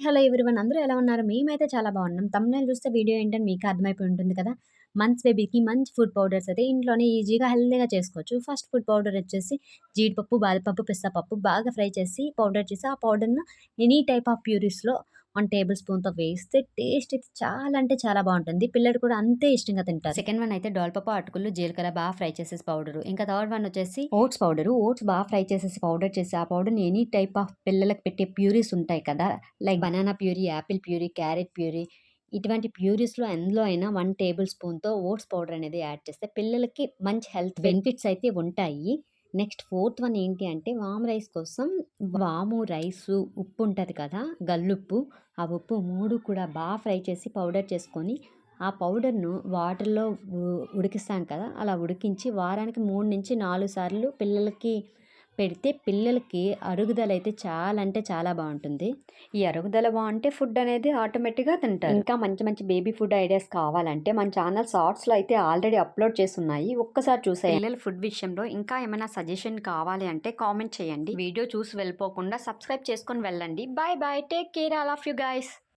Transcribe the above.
Hello everyone అందరూ ఎలా ఉన్నారు? మేమైతే చాలా బాగున్నాం. థంబ్‌నెయిల్ చూస్తే వీడియో ఏంటని మీకు అర్థమైపోయి ఉంటుంది కదా! మంత్స్ బేబీకి మంచి ఫుడ్ పౌడర్స్ అయితే ఇంట్లోనే ఈజీగా హెల్తీగా చేసుకోవచ్చు. ఫస్ట్ ఫుడ్ పౌడర్ వచ్చేసి జీడిపప్పు, బాదపప్పు, పిస్తా పప్పు బాగా ఫ్రై చేసి పౌడర్ చేసి ఆ పౌడర్‌ను ఎనీ టైప్ ఆఫ్ ప్యూరీస్‌లో 1 టేబుల్ స్పూన్‌తో వేస్తే టేస్ట్ అయితే చాలా అంటే చాలా బావుంటుంది. పిల్లలు కూడా అంతే ఇష్టంగా తింటారు. సెకండ్ వన్ అయితే డోలపప్పు, అటుకులు, జీలకర్ర బాగా ఫ్రై చేసేసి పౌడరు. ఇంకా థర్డ్ వన్ వచ్చేసి ఓట్స్ పౌడరు. ఓట్స్ బాగా ఫ్రై చేసేసి పౌడర్ చేసి ఆ పౌడర్‌ని ఎనీ టైప్ ఆఫ్ పిల్లలకి పెట్టే ప్యూరీస్ ఉంటాయి కదా! Like banana puree, Apple puree, carrot puree ఇటువంటి ప్యూరీస్‌లో ఎందులో అయినా 1 టేబుల్ స్పూన్‌తో ఓట్స్ పౌడర్ అనేది యాడ్ చేస్తే పిల్లలకి మంచి హెల్త్ బెనిఫిట్స్ అయితే ఉంటాయి. నెక్స్ట్ ఫోర్త్ వన్ ఏంటి అంటే వామ్ రైస్ కోసం వాము, రైసు, ఉప్పు ఉంటది కదా! గల్లుప్పు. ఆ ఉప్పు 3 కూడా ఫ్రై చేసి పౌడర్ చేసుకొని ఆ పౌడర్‌ను వాటర్‌లో ఉడికిస్తాం కదా! అలా ఉడికించి వారానికి 3-4 సార్లు పిల్లలకి పెడితే పిల్లలకి అరుగుదలైతే చాలా అంటే చాలా బావుంటుంది. ఈ అరుగుదల బావుంటే ఫుడ్ అనేది ఆటోమేటిక్‌గా తింటారు. ఇంకా మంచి మంచి బేబీ ఫుడ్ ఐడియాస్ కావాలంటే మన ఛానల్ షార్ట్స్‌లో అయితే ఆల్రెడీ అప్‌లోడ్ చేసున్నాయి. ఒక్కసారి చూసేయండి. పిల్లల ఫుడ్ విషయంలో ఇంకా ఏమైనా సజెషన్ కావాలి అంటే కామెంట్ చేయండి. వీడియో చూసి వెళ్ళిపోకుండా సబ్స్క్రైబ్ చేసుకొని వెళ్ళండి. By by. Take care all of you guys.